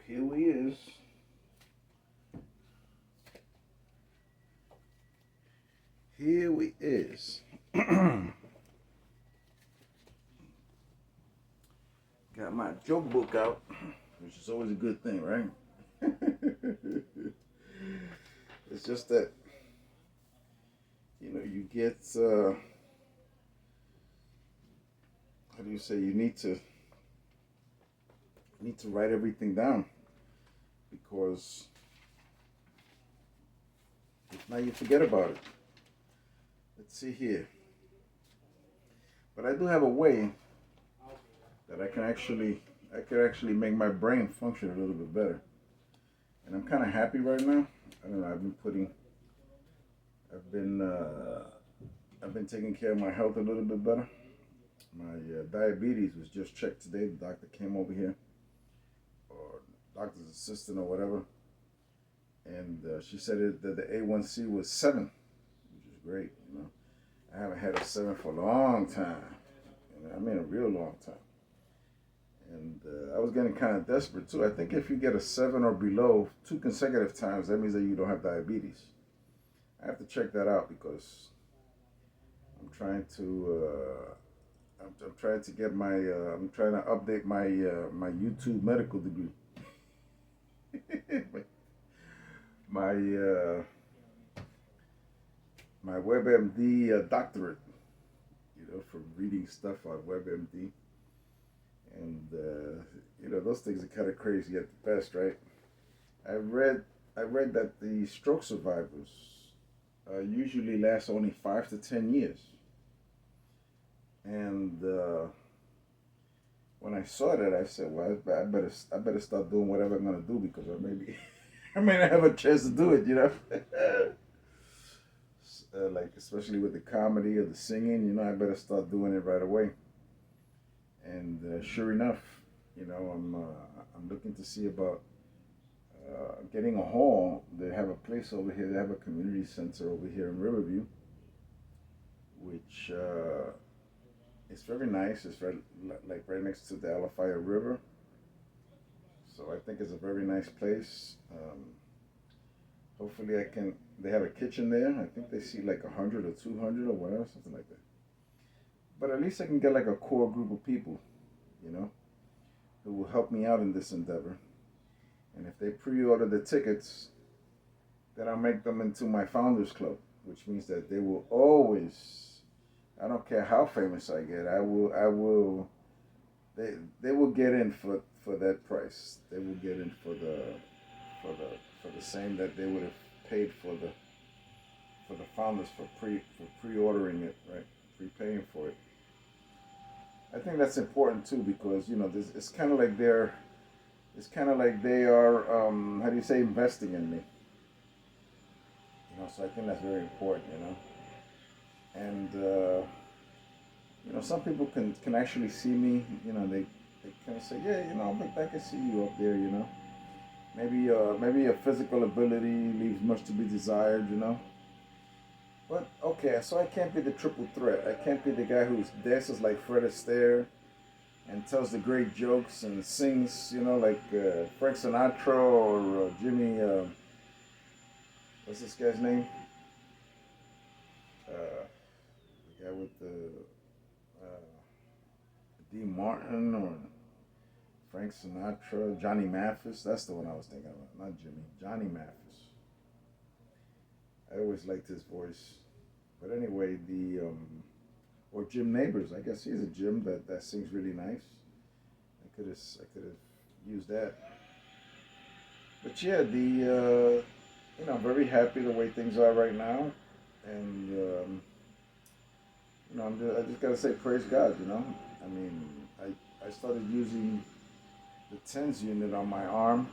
Here we is. Here we is. Got my joke book out, which is always a good thing, right? It's just that you get how do you say, you need to write everything down because if not you forget about it. Let's see here. But I do have a way that I could actually make my brain function a little bit better. And I'm kind of happy right now. I don't know. I've been I've been taking care of my health a little bit better. My diabetes was just checked today. The doctor came over here, or doctor's assistant or whatever, and she said that the A1C was 7, which is great. I haven't had a 7 for a long time. I mean a real long time. And I was getting kind of desperate too. I think if you get a 7 or below 2 consecutive times, that means that you don't have diabetes. I have to check that out because I'm trying to I'm trying to get my I'm trying to update my YouTube medical degree. my my WebMD doctorate, from reading stuff on WebMD. And those things are kind of crazy at the best, right? I read I read that the stroke survivors usually last only 5 to 10 years, and when I saw that, I said, "Well, I better start doing whatever I'm gonna do because I may not have a chance to do it." Like especially with the comedy or the singing, I better start doing it right away. And sure enough, I'm looking to see about getting a hall. They have a place over here. They have a community center over here in Riverview, which is very nice. It's very like right next to the Alafaya River. So I think it's a very nice place. Hopefully, I can. They have a kitchen there. I think they see like 100 or 200 or whatever, something like that. But at least I can get like a core group of people, you know, who will help me out in this endeavor. And if they pre-order the tickets, then I'll make them into my founders club, which means that they will always. I don't care how famous I get. They will get in for that price. They will get in for the same that they would have paid for the founders for pre-ordering it, right? Prepaying for it. I think that's important too because it's kind of like they are how do you say, investing in me. So I think that's very important. And some people can actually see me. They kind of say, yeah, but I can see you up there. Maybe a physical ability leaves much to be desired. But okay, so I can't be the triple threat. I can't be the guy who dances like Fred Astaire and tells the great jokes and sings, like Frank Sinatra or Jimmy. What's this guy's name? The guy with the Dean Martin or Frank Sinatra, Johnny Mathis. That's the one I was thinking about, not Jimmy. Johnny Mathis. I always liked his voice. But anyway, the or Jim Neighbors. I guess he's a Jim that sings really nice. I could have used that. But yeah, I'm very happy the way things are right now, and I just gotta say praise God. I mean, I started using the TENS unit on my arm,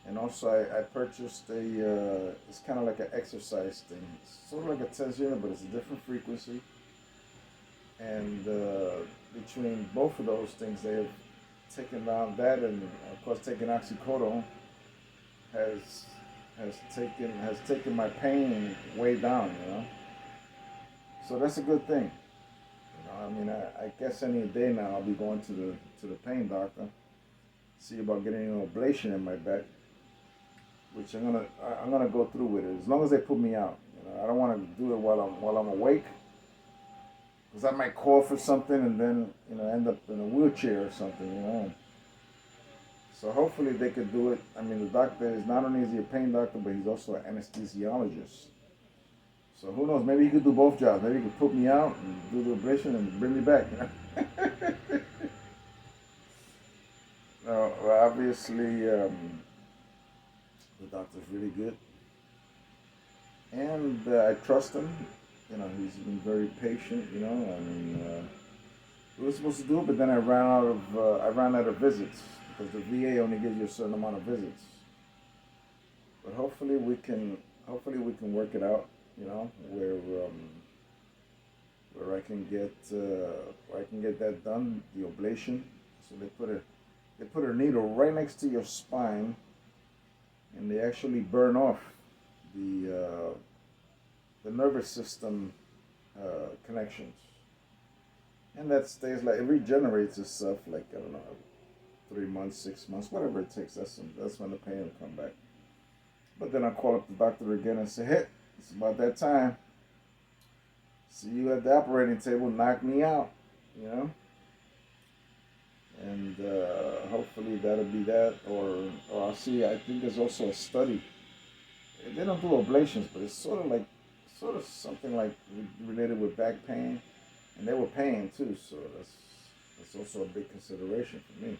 and also I purchased it's kind of like an exercise thing. It's sort of like a TENS unit, but it's a different frequency. And between both of those things, they have taken down that, and of course taking oxycodone has has taken my pain way down. So that's a good thing. I mean, I guess any day now I'll be going to the pain doctor, see about getting an ablation in my back, which I'm gonna go through with it as long as they put me out. You know, I don't want to do it while I'm awake, because I might cough or something and then end up in a wheelchair or something. So hopefully they could do it. I mean, the doctor is not only is he a pain doctor, but he's also an anesthesiologist. So who knows? Maybe he could do both jobs. Maybe he could put me out and do the ablation and bring me back. No, well, obviously the doctor's really good, and I trust him. He's been very patient. I mean, we were supposed to do it, but then I ran out of visits because the VA only gives you a certain amount of visits. But hopefully we can work it out. Where I can get that done, the ablation. So they put a needle right next to your spine, and they actually burn off the nervous system connections, and that stays like it regenerates itself like I don't know 3 months, 6 months, whatever it takes. That's when the pain will come back. But then I call up the doctor again and say, hey, it's about that time. See you at the operating table. Knock me out, you know. And hopefully that'll be that, or I'll see. I think there's also a study. They don't do ablations, but it's sort of something like related with back pain, and they were paying too, so that's also a big consideration for me.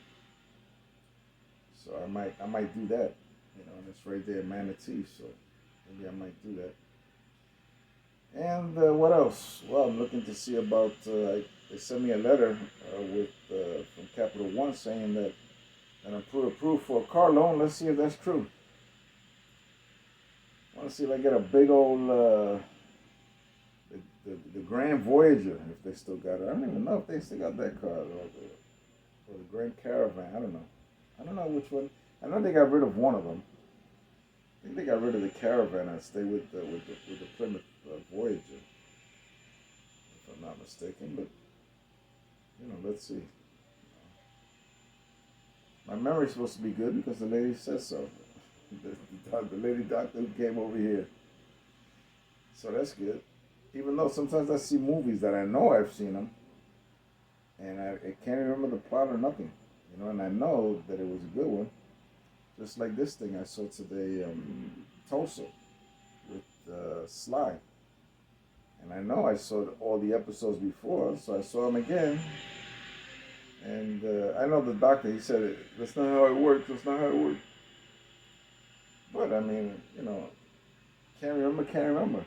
So I might do that, and it's right there in Manatee, so maybe I might do that. And what else? Well, I'm looking to see about. They sent me a letter with from Capital One saying that I'm approved for a car loan. Let's see if that's true. I want to see if I get a big old the Grand Voyager if they still got it. I don't even know if they still got that car or the Grand Caravan. I don't know. I don't know which one. I know they got rid of one of them. I think they got rid of the Caravan and stay with the Plymouth Voyager, if I'm not mistaken. But let's see. My memory's supposed to be good because the lady says so. The lady doctor who came over here. So that's good. Even though sometimes I see movies that I know I've seen them, and I can't remember the plot or nothing, and I know that it was a good one. Just like this thing I saw today, Tulsa, with Sly. And I know I saw all the episodes before, so I saw them again. And I know the doctor, he said, that's not how it works, that's not how it works. But I mean, can't remember.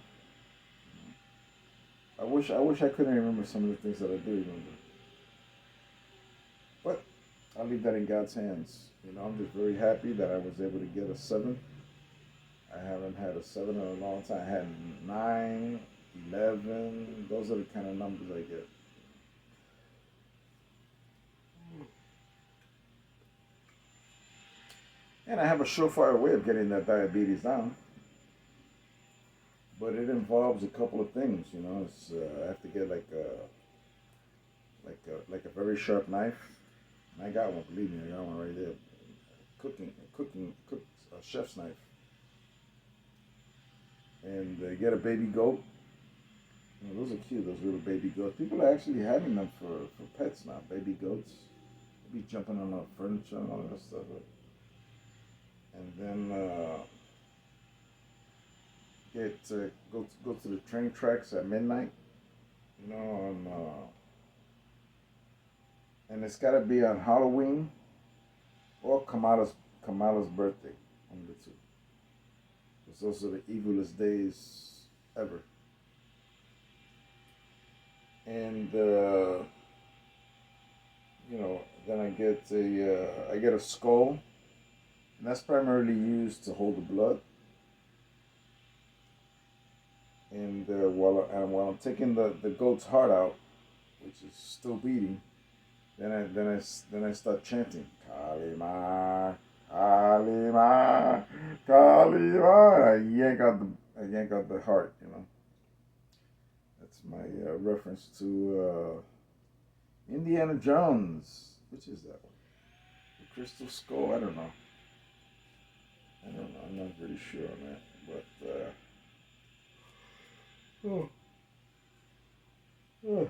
I wish I couldn't remember some of the things that I do remember. But I'll leave that in God's hands. I'm just very happy that I was able to get a 7. I haven't had a 7 in a long time. I had 9, 11. Those are the kind of numbers I get. And I have a surefire way of getting that diabetes down. But it involves a couple of things, It's I have to get like a very sharp knife. And I got one, believe me, I got one right there. Cook a chef's knife. And get a baby goat. Those are cute, those little baby goats. People are actually having them for pets now, baby goats. They be jumping on the furniture and all that stuff. And then go to the train tracks at midnight. And it's got to be on Halloween or Kamala's birthday, one of the two. Because those are the evilest days ever. And then I get a skull, and that's primarily used to hold the blood. And while I'm taking the goat's heart out, which is still beating, then I start chanting Kalima, Kalima, Kalima. I yank out the heart. That's my reference to Indiana Jones. Which is that one? The Crystal Skull. I don't know. I don't know. I'm not really sure on that. But oh, oh.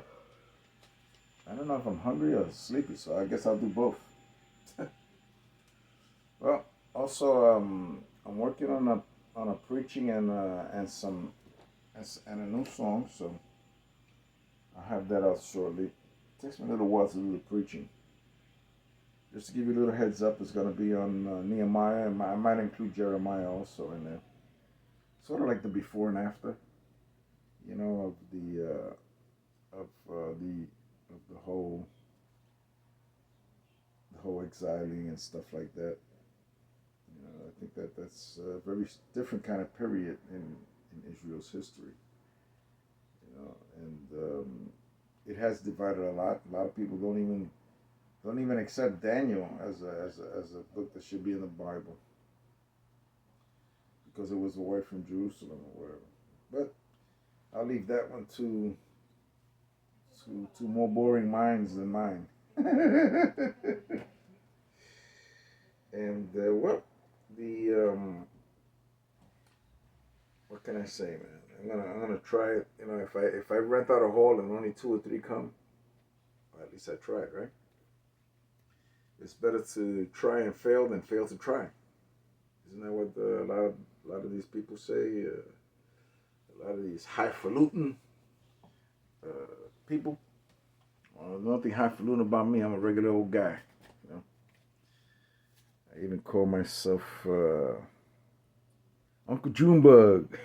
I don't know if I'm hungry or sleepy, so I guess I'll do both. Well, also I'm working on a preaching and some and a new song, so I'll have that out shortly. It takes me a little while to do the preaching. Just to give you a little heads up, it's going to be on Nehemiah, and I might include Jeremiah also in there. Sort of like the before and after, of the whole exiling and stuff like that. I think that's a very different kind of period in Israel's history. And it has divided a lot. A lot of people don't even accept Daniel as a book that should be in the Bible because it was away from Jerusalem or whatever. But I'll leave that one to more boring minds than mine. And what can I say, man? I'm gonna try it. If I rent out a hall and only two or three come, well, at least I tried, right? It's better to try and fail than fail to try. Isn't that what a lot of these people say? A lot of these highfalutin uh, people. Well, nothing highfalutin about me. I'm a regular old guy. I even call myself Uncle Junebug,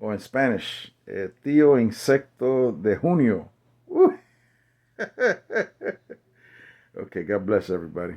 or in Spanish, Tío Insecto de Junio. Okay, God bless everybody.